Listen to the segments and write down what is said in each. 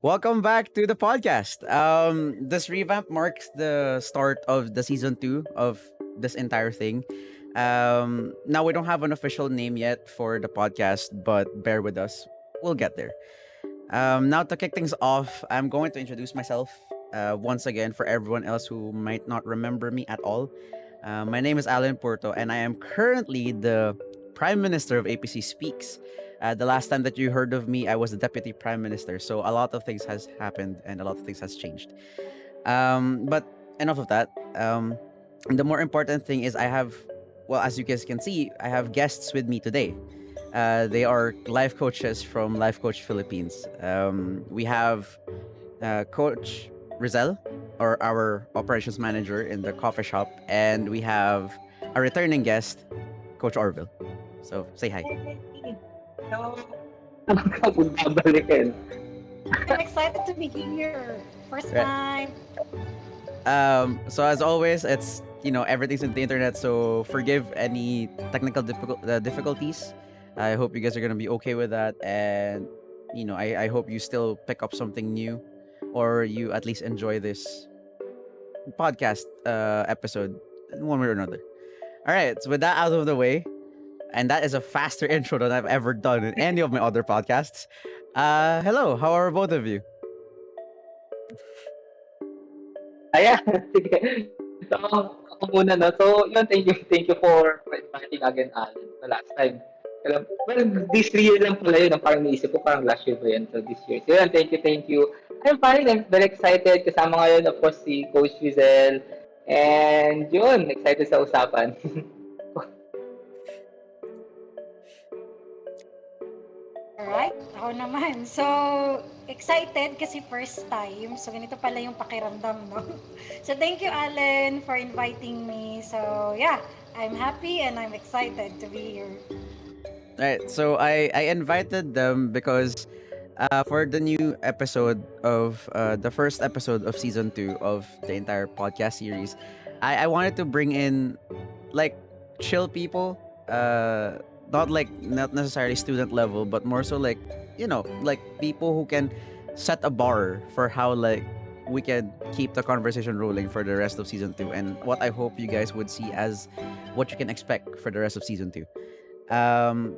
Welcome back to the podcast. This revamp marks the start of the season two of this entire thing. Now we don't have an official name yet for the podcast, but bear with us. We'll get there. Now to kick things off, I'm going to introduce myself once again for everyone else who might not remember me at all. My name is Allen Purto, and I am currently the Prime Minister of APC Speaks. The last time that you heard of me, I was the Deputy Prime Minister. So a lot of things has happened and a lot of things has changed. But enough of that. The more important thing is well, as you guys can see, I have guests with me today. They are life coaches from Life Coach Philippines. We have Coach Rezzhel, or our operations manager in the coffee shop, and we have a returning guest, Coach Orvyl. So say hi. So, kung babalikin. I'm excited to be here. First Right. time. So as always, it's everything's in the internet, so forgive any technical difficulties. I hope you guys are gonna be okay with that, and I hope you still pick up something new, or you at least enjoy this podcast episode in one way or another. All right, so with that out of the way, and that is a faster intro than I've ever done in any of my other podcasts. Hello, how are both of you? Ayan, sige. So, ako muna, no? So, yun, thank you for inviting again, Alan. So, last time. Well, this year lang pala yun. Parang naisip ko, parang last year pa yun. So, this year. So, yun, thank you. I'm fine. I'm very excited. Kasama ngayon, of course, si Coach Rezzhel. And yun, excited sa usapan. Alright, ako naman. So, excited kasi first time. So, ganito pala yung pakiramdam, no? So, thank you, Allen, for inviting me. So, yeah, I'm happy and I'm excited to be here. Right. So I invited them because for the new episode of the first episode of season two of the entire podcast series, I wanted to bring in like chill people, not necessarily student level, but more so like like people who can set a bar for how like we can keep the conversation rolling for the rest of season two, and what I hope you guys would see as what you can expect for the rest of season two.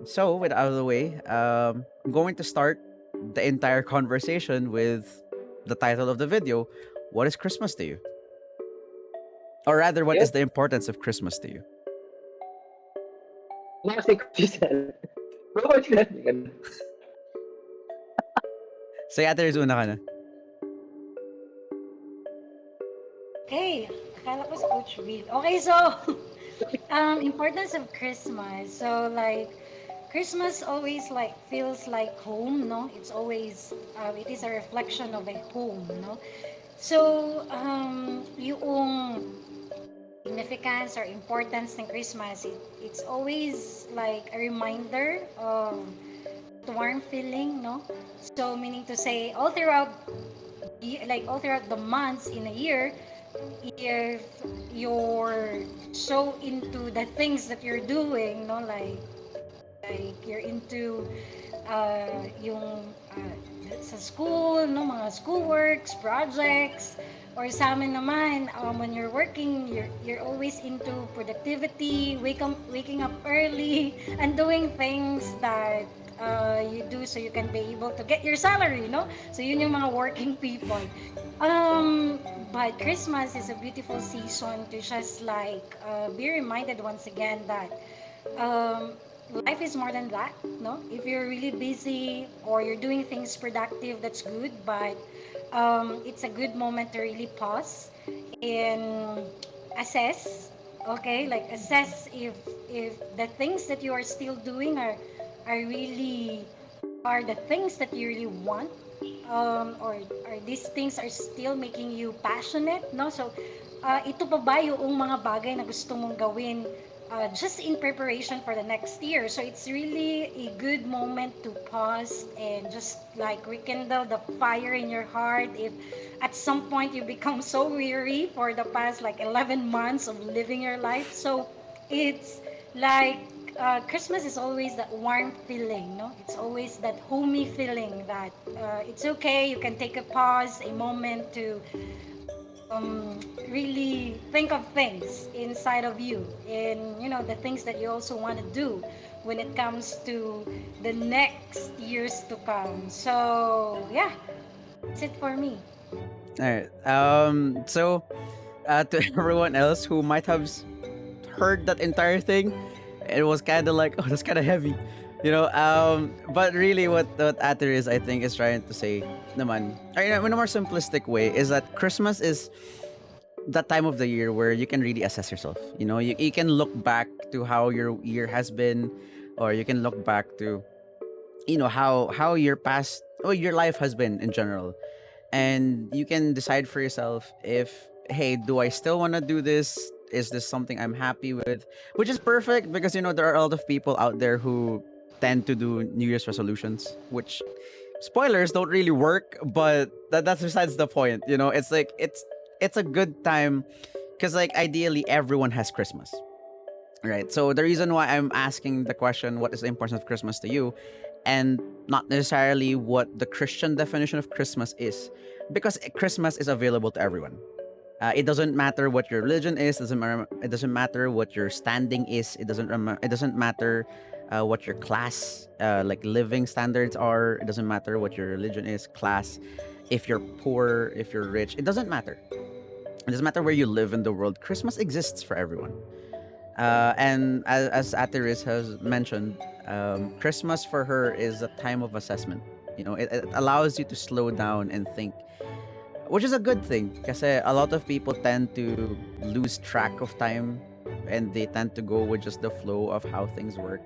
So with out of the way, I'm going to start the entire conversation with the title of the video. What is Christmas to you? Or rather, what Yun. is the importance of Christmas to you? Ano kasi Coach Rezzhel? Bro, Coach Rezzhel. Say Ate Riz, una ka na. Okay, akala ko si Coach Will. Okay, so, importance of Christmas. So, like, Christmas always like feels like home, no? It's always, it is a reflection of a home, no? So, yung significance or importance ng Christmas, it's always like a reminder of the warm feeling, no? So, meaning to say, all throughout the months in a year, if you're so into the things that you're doing, no, like you're into yung sa school, no, mga schoolworks, projects, or sa amin naman, when you're working, you're always into productivity, waking up early, and doing things that you do so you can be able to get your salary, no? So yun yung mga working people. But Christmas is a beautiful season to just like be reminded once again that um, life is more than that, no? If you're really busy or you're doing things productive, that's good, but it's a good moment to really pause and assess, okay? Like assess if the things that you are still doing are really are the things that you really want, or these things are still making you passionate, no? So ito pa ba yung mga bagay na gusto mong gawin just in preparation for the next year? So it's really a good moment to pause and just like rekindle the fire in your heart if at some point you become so weary for the past like 11 months of living your life. So it's like Christmas is always that warm feeling, no? It's always that homey feeling that it's okay. You can take a pause, a moment to really think of things inside of you, and the things that you also want to do when it comes to the next years to come. So yeah, that's it for me. All right. So, to everyone else who might have heard that entire thing, it was kind of like, oh, that's kind of heavy, you know. But really, what Ater is, I think, is trying to say, naman, or, in a more simplistic way, is that Christmas is that time of the year where you can really assess yourself. You can look back to how your year has been, or you can look back to how your past or your life has been in general, and you can decide for yourself if, hey, do I still want to do this? Is this something I'm happy with? Which is perfect, because there are a lot of people out there who tend to do New Year's resolutions, which, spoilers, don't really work, but that's besides the point. It's like it's a good time, because, like, ideally everyone has Christmas, right? So the reason why I'm asking the question, what is the importance of Christmas to you, and not necessarily what the Christian definition of Christmas is, because Christmas is available to everyone. It doesn't matter what your religion is. It doesn't matter what your standing is. It doesn't matter what your class, like, living standards are. It doesn't matter what your religion is, class. If you're poor, if you're rich, it doesn't matter. It doesn't matter where you live in the world. Christmas exists for everyone. And as Ateris has mentioned, Christmas for her is a time of assessment. It allows you to slow down and think, which is a good thing, because a lot of people tend to lose track of time, and they tend to go with just the flow of how things work.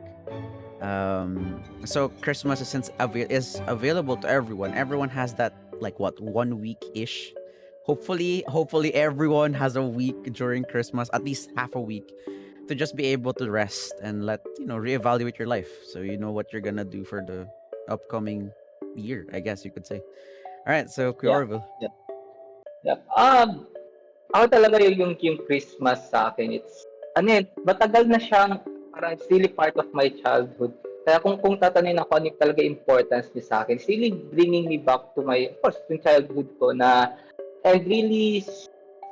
So Christmas is available to everyone. Everyone has that, like, what, 1 week ish. Hopefully everyone has a week during Christmas, at least half a week, to just be able to rest and reevaluate your life, so you know what you're gonna do for the upcoming year, I guess you could say. All right, so Yeah. Orville. Yeah. Yeah. Ako talaga yung Christmas sa akin, it's, matagal na siyang, parang it's really part of my childhood. Kaya kung tatanungin ako ano yung talaga importance niya sa akin, it's really bringing me back to my, of course, yung childhood ko na, and really,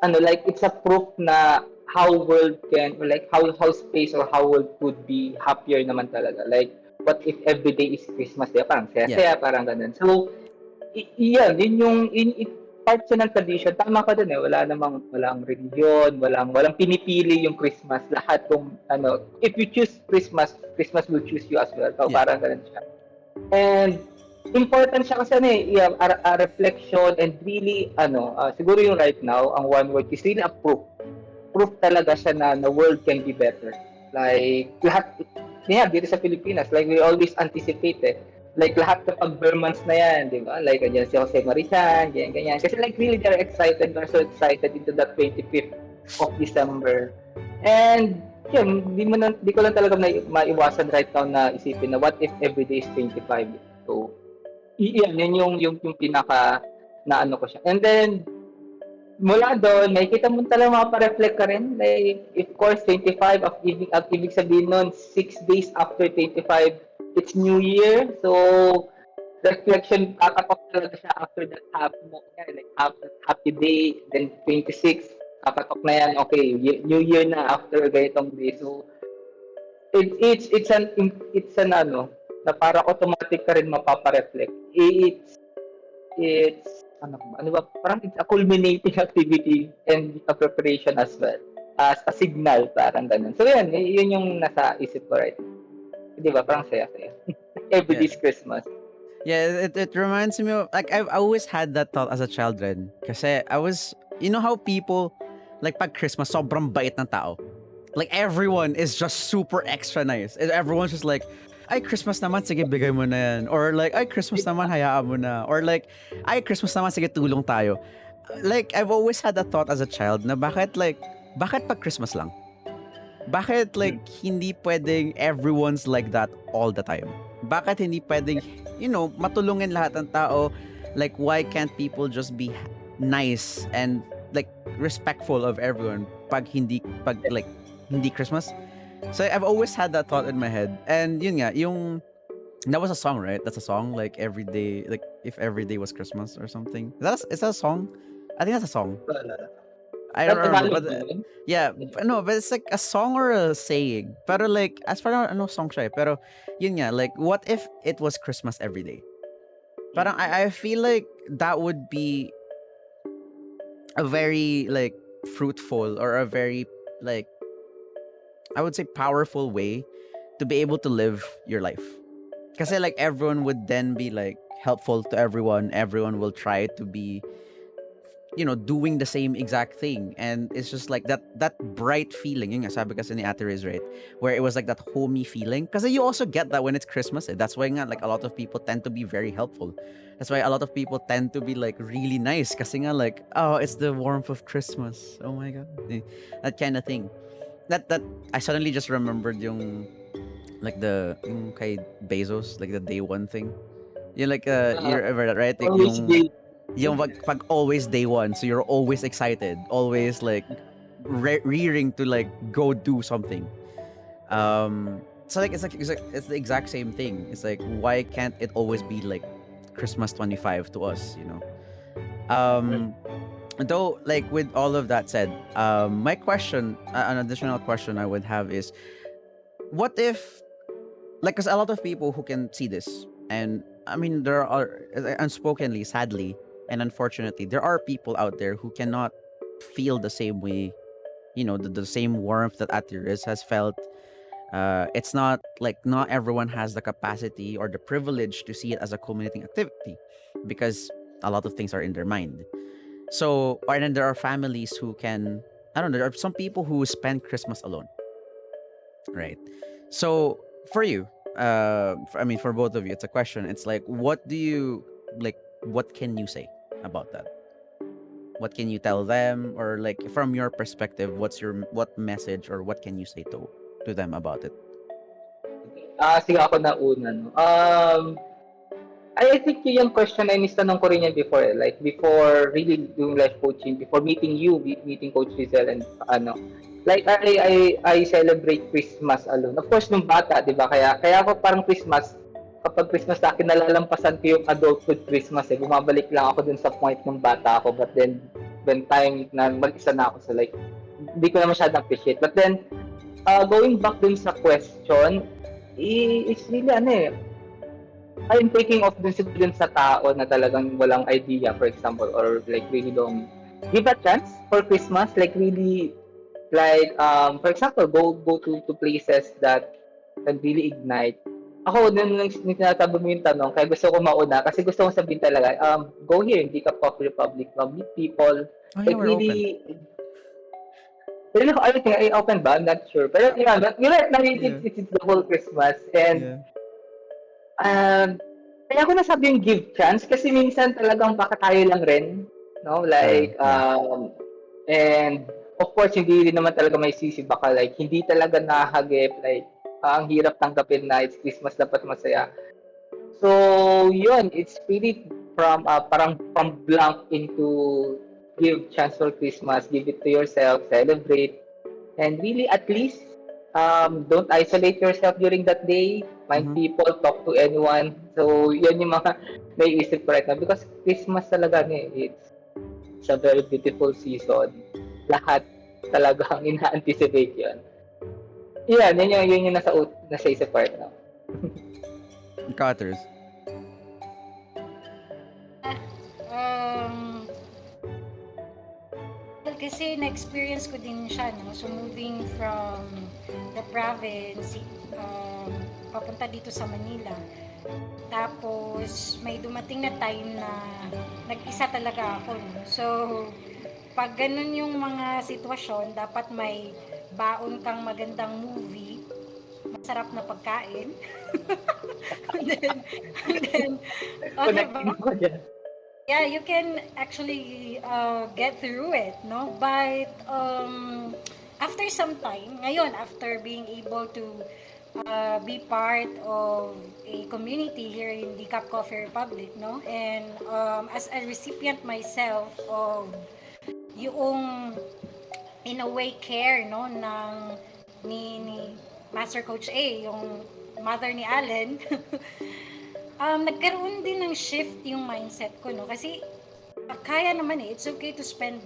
like, it's a proof na how world can, or like, how space or how world could be happier naman talaga. Like, what if every day is Christmas Day? Parang Yeah. saya-saya, parang ganun. So, yan, part siya ng tradition. Tama ka dun eh. Walang religion, walang pinipili yung Christmas. Lahat kung, if you choose Christmas, Christmas will choose you as well. So, Yeah. parang ganun siya. And, important siya kasi yeah, a reflection, and really, siguro yung right now, ang one word is really a proof. Proof talaga siya na the world can be better. Like, lahat, yeah, dito sa Pilipinas, like, we always anticipate eh. Like, lahat ng pag-Burmans na yan, di ba? Like, ganyan si Jose Marichan, ganyan. Kasi, like, really, they're so excited into that 25th of December. And, yun, di ko lang talaga maiwasan right now na isipin na what if every day is 25? So, yun yung pinaka na ko siya. And then, mula doon, makikita mo talaga makapareflect ka rin. Like, of course, 25, at ibig sabihin nun, 6 days after 25, it's New Year. So, reflection, kakatok talaga siya after that happy mo. Like, happy day, then 26, kakatok na yan, okay, New Year na after ganitong day. So, it's an na para automatic ka rin mapapareflect. It's ano ba, parang it's a culminating activity and a preparation as well, as a signal, parang ganun. So yun yung nasa isip ko right, di ba, parang saya-saya. Every day's Christmas. Yeah, it reminds me of, like, I always had that thought as a child rin. Kasi I was, how people, like, pag Christmas, sobrang bait ng tao. Like, everyone is just super extra nice. Everyone's just like, ay, Christmas naman, sige, bigay mo na yan. Or like, ay, Christmas naman, hayaan mo na. Or like, ay, Christmas naman, sige, tulong tayo. Like, I've always had that thought as a child na bakit pag Christmas lang? Bakit, like, hindi pwedeng everyone's like that all the time? Bakit hindi pwedeng, matulungin lahat ng tao? Like, why can't people just be nice and, like, respectful of everyone pag hindi Christmas? So I've always had that thought in my head. And yun nga, yung that was a song, right? That's a song, like every day, like if every day was Christmas or something. Is that a song? I think that's a song. Wala. I don't remember, Tagalog but ba yun? yeah, no, but it's like a song or a saying. Pero like, as far as ano song siya, pero yun nga, like, what if it was Christmas every day? Parang I feel like that would be a very like fruitful or a very like I would say powerful way to be able to live your life. Kasi like everyone would then be like helpful to everyone. Everyone will try to be doing the same exact thing, and it's just like that bright feeling. Yung nga sabi kasi ni Ate Riz, right, where it was like that homey feeling. Because you also get that when it's Christmas. That's why nga like a lot of people tend to be very helpful. That's why a lot of people tend to be like really nice. Kasi nga like, oh, it's the warmth of Christmas. Oh my god, that kind of thing. That I suddenly just remembered like yung kay Bezos, like the day one thing. You like Ah, you're ever that, right? Like always day. yung pag always day one, so you're always excited, always like rearing to like go do something. So like it's the exact same thing. It's like why can't it always be like Christmas 25 to us? Um though like with all of that said, my question, an additional question I would have is what if like because a lot of people who can see this, and I mean there are unspokenly, sadly and unfortunately, there are people out there who cannot feel the same way, the same warmth that Atiris has felt. It's not like not everyone has the capacity or the privilege to see it as a culminating activity because a lot of things are in their mind. So, and then there are families who can, I don't know, there are some people who spend Christmas alone, right? So, for you, I mean, for both of you, it's a question. It's like, what can you say about that? What can you tell them, or like from your perspective, what message or what can you say to them about it? Sige ako na una, no. I think yung question ay tanong ko rin yan before, like before really doing life coaching, before meeting you, meeting Coach Rezzhel and ano. Like I celebrate Christmas alone. Of course nung bata, 'di ba? Kaya ako parang Christmas, kapag Christmas sa akin nalalampasan ko yung adulthood Christmas eh. Bumabalik lang ako dun sa point ng bata ako, but then when time na mag-isa na ako, so like hindi ko na masyadong appreciate. But then going back dun sa question, it's really ano eh, I'm thinking of dun sa tao na talagang walang idea, for example, or like really don't give a chance for Christmas, like really, like, for example, go to places that can really ignite. Ako, nung tinatabi mo yung tanong, kaya gusto ko mauna, kasi gusto ko sabihin talaga, go here, hindi ka Pop Republic, meet people, Oh yeah, like we're open. really, pero I think I open ba? I'm not sure. Pero yeah, but you're right, Yeah, it's the whole Christmas, and yeah, Um, kaya ko nasabi yung give chance kasi minsan talagang baka tayo lang rin, no? true. Like, Yeah. and of course, hindi rin naman talaga may sisi. Baka like, hindi talaga nahagip. Like, ang hirap tanggapin na it's Christmas, dapat masaya. So, yun, it's really parang from blank into give chance for Christmas, give it to yourself, celebrate, and really, at least, don't isolate yourself during that day. Find Mm-hmm. people, talk to anyone. So, yan yung mga naiisip ko right now. Because Christmas talaga, it's a very beautiful season. Lahat talagang ina-anticipate yun. Yun yung nasa isip ko right now. Cutters. Um, well, kasi na-experience ko din siya, no? So, moving from the province, papunta dito sa Manila. Tapos, may dumating na time na nag-isa talaga ako, no? So, pag ganun yung mga sitwasyon, dapat may baon kang magandang movie, masarap na pagkain. and then, and then, Connect diba? ko dyan. Yeah, you can actually get through it, no? But after some time, ngayon, after being able to be part of a community here in the Cup Coffee Republic, no? And as a recipient myself of yung in a way care, no, ng ni Master Coach A, yung mother ni Allen, nagkaroon din ng shift yung mindset ko, no? Kasi kaya naman it's okay to spend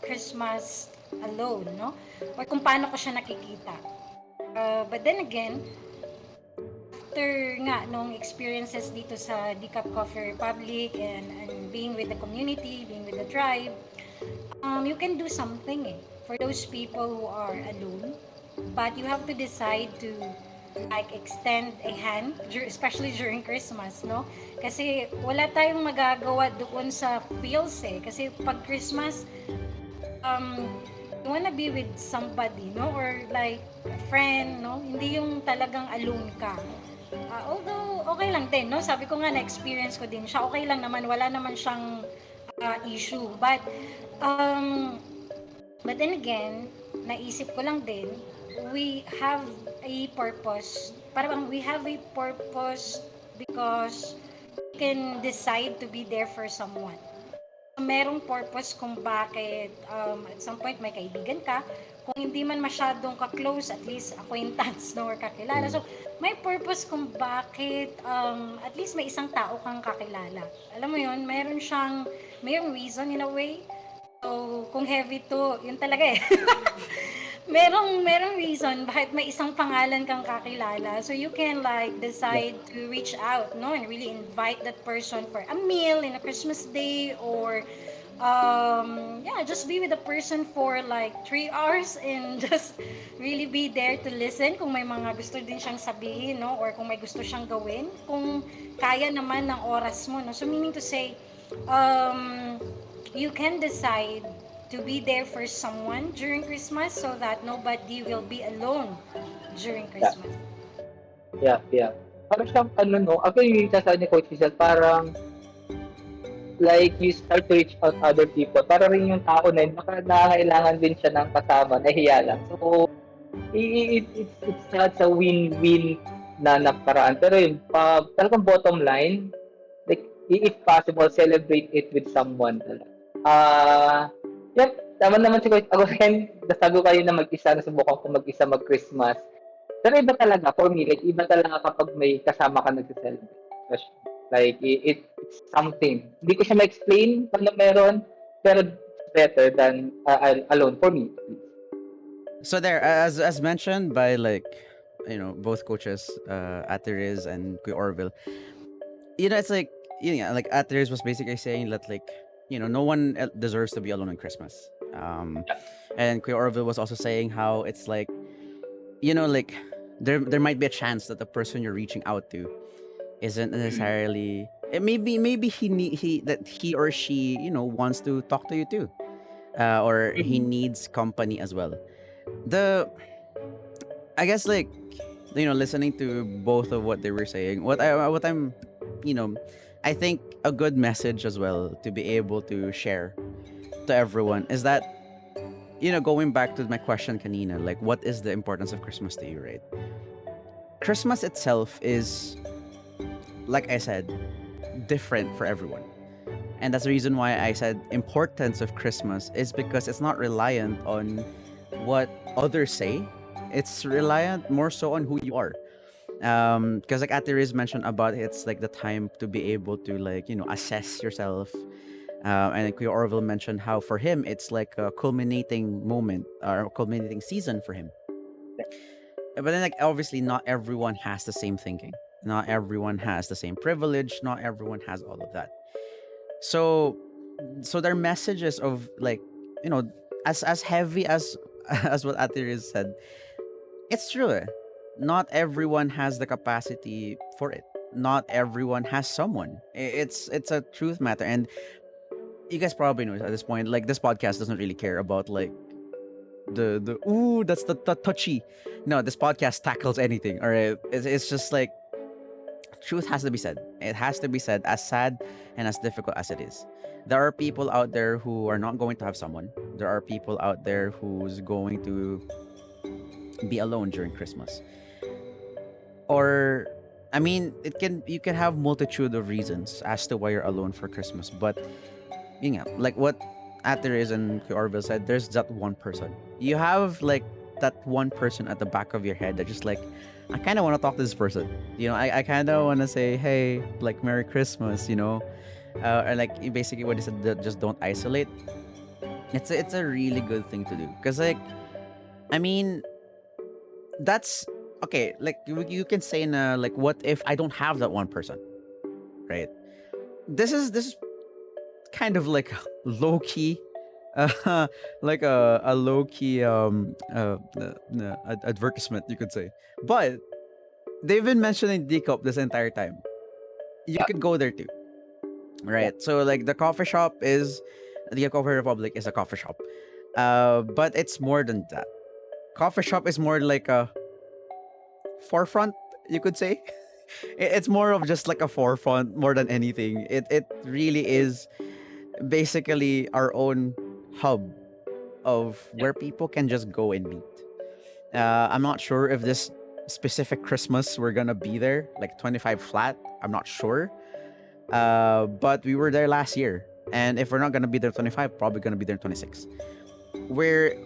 Christmas alone, no? Or kung paano ko siya nakikita. But then again, after nga nung experiences dito sa Decaf Coffee Republic and being with the community, being with the tribe, you can do something for those people who are alone, but you have to decide to like extend a hand, especially during Christmas, no? Kasi wala tayong magagawa doon sa feels kasi pag Christmas, um, you wanna be with somebody, no? Or like a friend, no? Hindi yung talagang alone ka. Although, okay lang din, no? Sabi ko nga, na-experience ko din siya. Okay lang naman, wala naman siyang issue. Um, but then again, naisip ko lang din, we have a purpose. Parang we have a purpose because we can decide to be there for someone. Merong purpose kung bakit at some point may kaibigan ka, kung hindi man masyadong ka-close, at least acquaintance no, or kakilala. So, may purpose kung bakit at least may isang tao kang kakilala. Alam mo yun, mayroong reason in a way. So, kung heavy to, yun talaga merong reason bakit may isang pangalan kang kakilala. So you can like decide to reach out, no, and really invite that person for a meal in a Christmas day, or just be with the person for like 3 hours and just really be there to listen kung may mga gusto din siyang sabihin, no, or kung may gusto siyang gawin, kung kaya naman ng oras mo, no. So meaning to say, you can decide to be there for someone during Christmas so that nobody will be alone during Christmas. Yeah. Parang siyang no, ako yung sasabi ni Coach Rezzhel, parang like you start to reach out other people. Para rin yung tao na yun, baka nakakailangan din siya ng kasama, nahiya lang. So, it's such a win-win na paraan. Pero yun, talagang bottom line, like, if possible, celebrate it with someone. Yep, tama naman si Coach. Ako rin, nasago kayo na mag-isa, nasubukan ko mag-isa mag-Christmas. Pero iba talaga, for me, like, iba talaga kapag may kasama ka nag-celebrate. Like, it's something. Hindi ko siya ma-explain pag meron, pero better than alone, for me. So there, as mentioned by like, both coaches, Ateriz and Kuya Orvyl, it's like, like Ateriz was basically saying that like, no one deserves to be alone on Christmas. And Kuya Orvyl was also saying how it's like, like there might be a chance that the person you're reaching out to isn't necessarily. Maybe he or she wants to talk to you too, or he needs company as well. I guess like listening to both of what they were saying, I'm I think a good message as well to be able to share to everyone is that going back to my question kanina, like what is the importance of Christmas to you, right? Christmas itself is, like I said, different for everyone. And that's the reason why I said importance of Christmas is because it's not reliant on what others say. It's reliant more so on who you are. Because like Ateriz mentioned about it's like the time to be able to like assess yourself. And like Kuya Orvyl mentioned how for him it's like a culminating moment or culminating season for him. But then like obviously not everyone has the same thinking. Not everyone has the same privilege. Not everyone has all of that. So their messages of like as heavy as as what Ateriz said, it's true. Not everyone has the capacity for it. Not everyone has someone. It's a truth matter, and you guys probably know at this point. Like this podcast doesn't really care about like the ooh that's the touchy. No, this podcast tackles anything. All right, it's just like truth has to be said. It has to be said, as sad and as difficult as it is. There are people out there who are not going to have someone. There are people out there who's going to be alone during Christmas. Or I mean, you can have multitude of reasons as to why you're alone for Christmas, but like what Ateriz and Orvyl said, there's that one person. You have like that one person at the back of your head that just like, I kind of want to talk to this person. I kind of want to say, hey, like Merry Christmas, or like basically what is it? Just don't isolate. It's a really good thing to do because like, I mean, that's okay. Like you can say in like, what if I don't have that one person, right? This is kind of like low key, like a low key advertisement, you could say. But they've been mentioning Decop this entire time. You Yeah. could go there too, Yeah. right? So like the Coffee Republic is a coffee shop, but it's more than that. Coffee shop is more like a forefront, you could say. It's more of just like a forefront more than anything. It really is basically our own hub of Yeah. where people can just go and meet. I'm not sure if this specific Christmas we're gonna be there, like 25 flat. I'm not sure. But we were there last year. And if we're not gonna be there 25, probably gonna be there 26. Where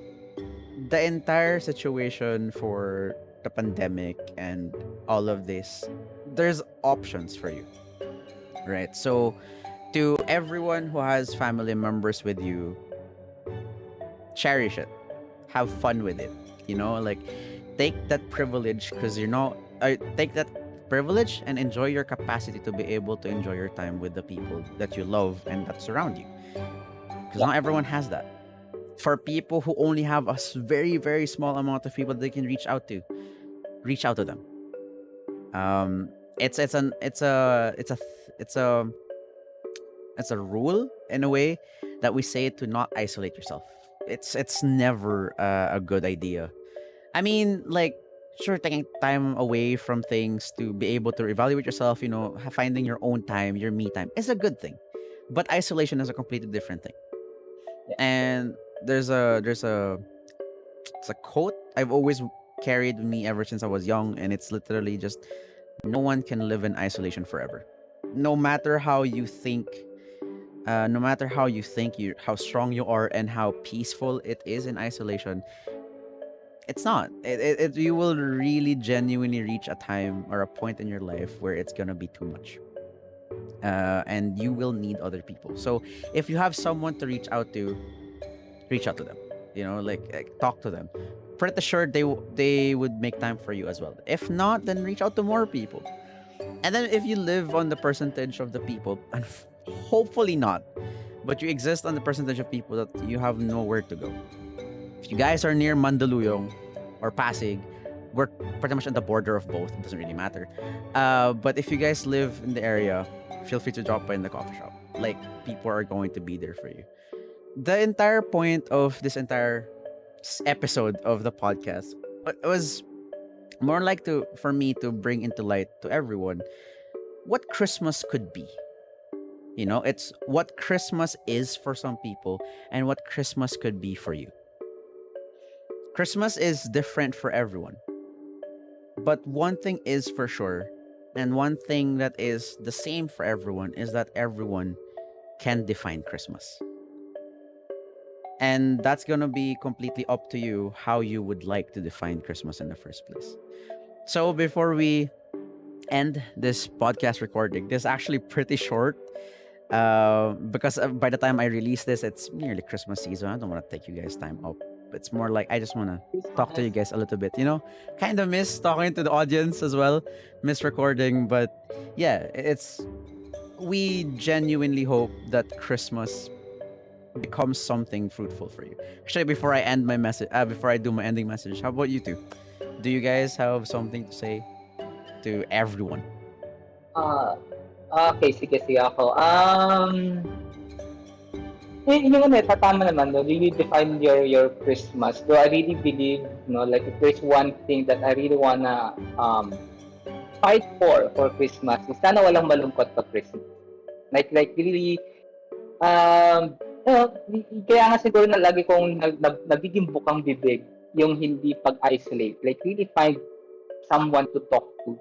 the entire situation for the pandemic and all of this, there's options for you. Right. So to everyone who has family members with you, cherish it, have fun with it, like take that privilege because you're not take that privilege and enjoy your capacity to be able to enjoy your time with the people that you love and that surround you, because Yeah. not everyone has that. For people who only have a very very small amount of people they can reach out to them. Um it's it's an it's a it's a it's a rule in a way that we say to not isolate yourself. It's never a good idea. I mean, like, sure, taking time away from things to be able to evaluate yourself, finding your own time, your me time is a good thing. But isolation is a completely different thing. Yeah. And there's a it's a quote I've always carried with me ever since I was young, and it's literally just no one can live in isolation forever. No matter how you think no matter how you think you how strong you are and how peaceful it is in isolation, it's not. You will really genuinely reach a time or a point in your life where it's gonna be too much, and you will need other people. So if you have someone to reach out to them. Like, talk to them. Pretty sure they would make time for you as well. If not, then reach out to more people. And then if you live on the percentage of the people, and hopefully not, but you exist on the percentage of people that you have nowhere to go. If you guys are near Mandaluyong or Pasig, we're pretty much on the border of both. It doesn't really matter. But if you guys live in the area, feel free to drop by in the coffee shop. Like, people are going to be there for you. The entire point of this entire episode of the podcast was more like for me to bring into light to everyone what Christmas could be. It's what Christmas is for some people and what Christmas could be for you. Christmas is different for everyone. But one thing is for sure, and one thing that is the same for everyone, is that everyone can define Christmas. And that's going to be completely up to you how you would like to define Christmas in the first place. So before we end this podcast recording, this is actually pretty short, because by the time I release this, it's nearly Christmas season. I don't want to take you guys' time up. It's more like I just want to talk to you guys a little bit, kind of miss talking to the audience as well, miss recording. But yeah, we genuinely hope that Christmas becomes something fruitful for you. Actually, before I end my message, before I do my ending message, how about you two? Do you guys have something to say to everyone? Ah, okay, sige ako. Yung ano, tatama naman, no, really define your Christmas. Do I really believe, like if there's one thing that I really wanna fight for Christmas, is sana walang malungkot pa Christmas. Like really, kaya nga siguro na lagi kong nagiging bukang bibig yung hindi pag-isolate. Like really find someone to talk to.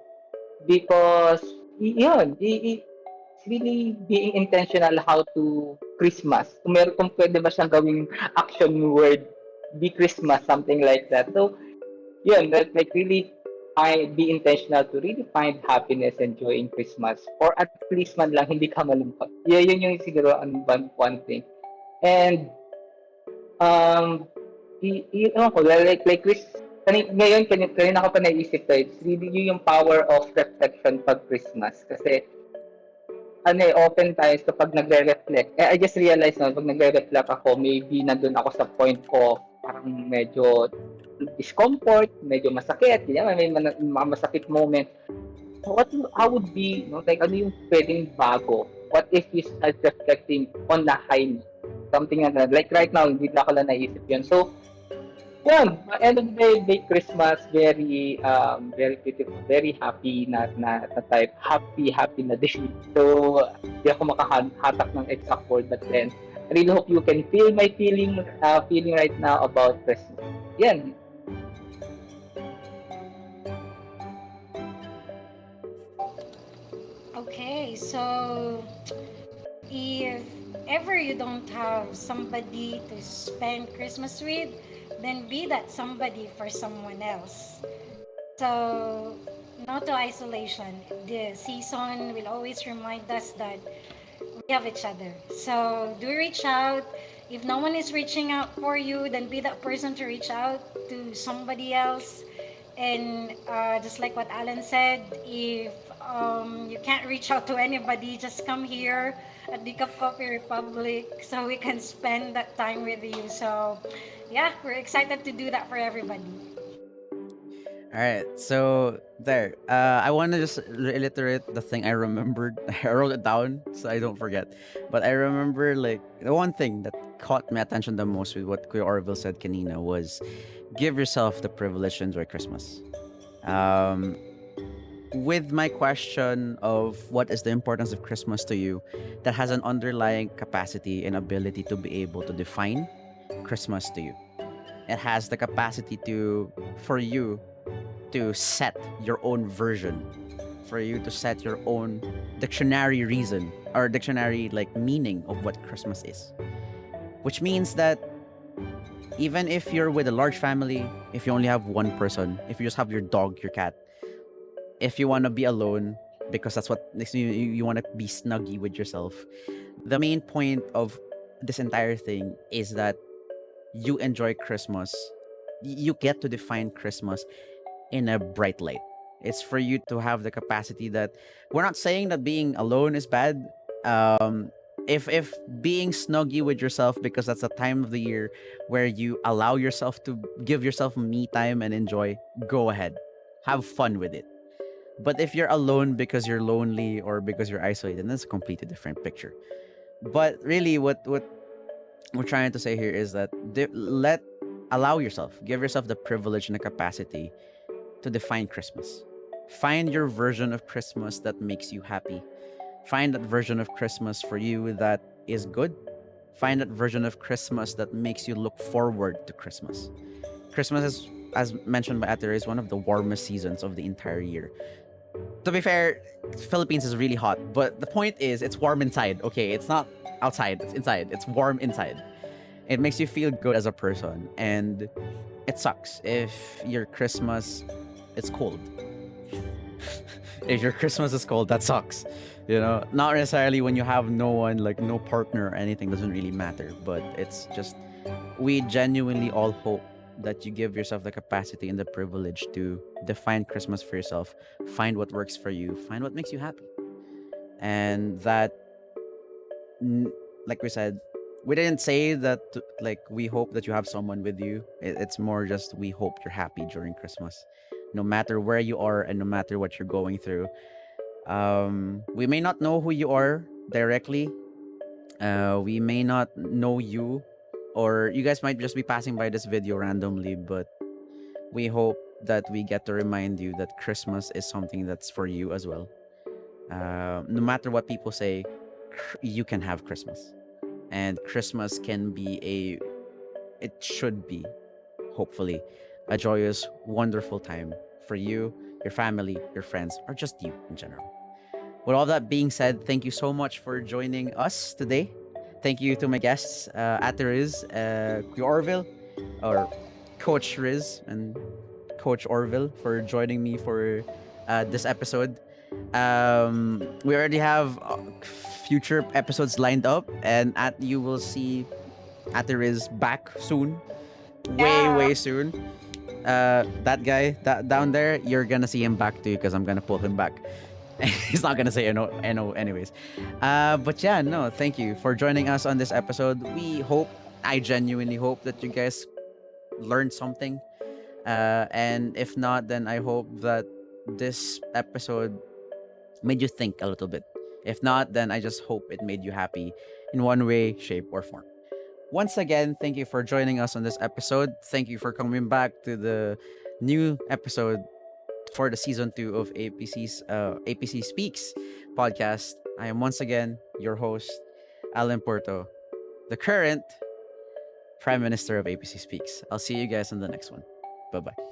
Because, it's really being intentional how to Christmas. Kung pwede ba siyang gawing action word, be Christmas, something like that. So, yun, that like really be intentional to really find happiness and joy in Christmas, or at least man lang hindi ka malungkot. Yeah, yun yung siguro ang one thing. And um ewan ko, like Chris, ngayon kanina ko pa naisip to, it's really yun yung power of reflection pag Christmas. Kasi ano eh, oftentimes kapag nagre-reflect, I just realized na pag nagre-reflect ako, maybe nandun ako sa point ko, parang medyo discomfort, medyo masakit, may mga masakit moment. How would be, no, like ano yung pwedeng bago? What if you start reflecting on the high note? Something like that. Like right now, hindi na ako lang naisip yun. So, yun, end of the day, Merry Christmas, very beautiful, very happy na type, happy na day. So, hindi ako makahatak ng exact word, but then, I really hope you can feel my feeling right now about Christmas. Yan. Okay, so if ever you don't have somebody to spend Christmas with, then be that somebody for someone else. So, no to isolation. The season will always remind us that we have each other. So, do reach out. If no one is reaching out for you, then be that person to reach out to somebody else. And just like what Alan said, if you can't reach out to anybody, just come here at the Cup Coffee Republic so we can spend that time with you. So, yeah, we're excited to do that for everybody. All right, so there. I want to just reiterate the thing I remembered. I wrote it down so I don't forget. But I remember like the one thing that caught my attention the most with what Kuya Orville said kanina was give yourself the privilege to enjoy Christmas. Um, with my question of what is the importance of Christmas to you, that has an underlying capacity and ability to be able to define Christmas to you. It has the capacity to for you to set your own version, for you to set your own dictionary reason or dictionary like meaning of what Christmas is. Which means that even if you're with a large family, if you only have one person, if you just have your dog, your cat, if you want to be alone because that's what you want to be snuggy with yourself, the main point of this entire thing is that you enjoy Christmas. You get to define Christmas in a bright light. It's for you to have the capacity that we're not saying that being alone is bad. If being snuggy with yourself because that's a time of the year where you allow yourself to give yourself me time and enjoy, go ahead. Have fun with it. But if you're alone because you're lonely or because you're isolated, that's a completely different picture. But really, what we're trying to say here is that allow yourself, give yourself the privilege and the capacity to define Christmas. Find your version of Christmas that makes you happy. Find that version of Christmas for you that is good. Find that version of Christmas that makes you look forward to Christmas. Christmas is, as mentioned by Ater, is one of the warmest seasons of the entire year. To be fair, Philippines is really hot, but the point is it's warm inside. Okay, it's not outside, it's inside. It's warm inside. It makes you feel good as a person, and it sucks if your Christmas is cold. If your Christmas is cold, that sucks. You know, not necessarily when you have no one, like no partner or anything, doesn't really matter. But it's just, we genuinely all hope that you give yourself the capacity and the privilege to define Christmas for yourself, find what works for you, find what makes you happy. And that, like we said, we didn't say that like we hope that you have someone with you. It's more just we hope you're happy during Christmas, no matter where you are and no matter what you're going through. We may not know who you are directly. We may not know you, or you guys might just be passing by this video randomly, but we hope that we get to remind you that Christmas is something that's for you as well. No matter what people say, you can have Christmas. And Christmas can be it should be, hopefully, a joyous, wonderful time for you, your family, your friends, or just you in general. With all that being said, thank you so much for joining us today. Thank you to my guests, Ate Riz, Orvyl, or Coach Riz, and Coach Orvyl, for joining me for this episode. We already have future episodes lined up, and you will see Ate Riz back soon, Yeah. way soon. That guy that down there, you're gonna see him back too, because I'm gonna pull him back. He's not gonna say no anyways. But yeah, no, thank you for joining us on this episode. I genuinely hope that you guys learned something. And if not, then I hope that this episode made you think a little bit. If not, then I just hope it made you happy in one way, shape, or form. Once again, thank you for joining us on this episode. Thank you for coming back to the new episode for the season 2 of APC Speaks podcast. I am once again your host, Allen Purto, the current Prime Minister of APC Speaks. I'll see you guys on the next one. Bye bye.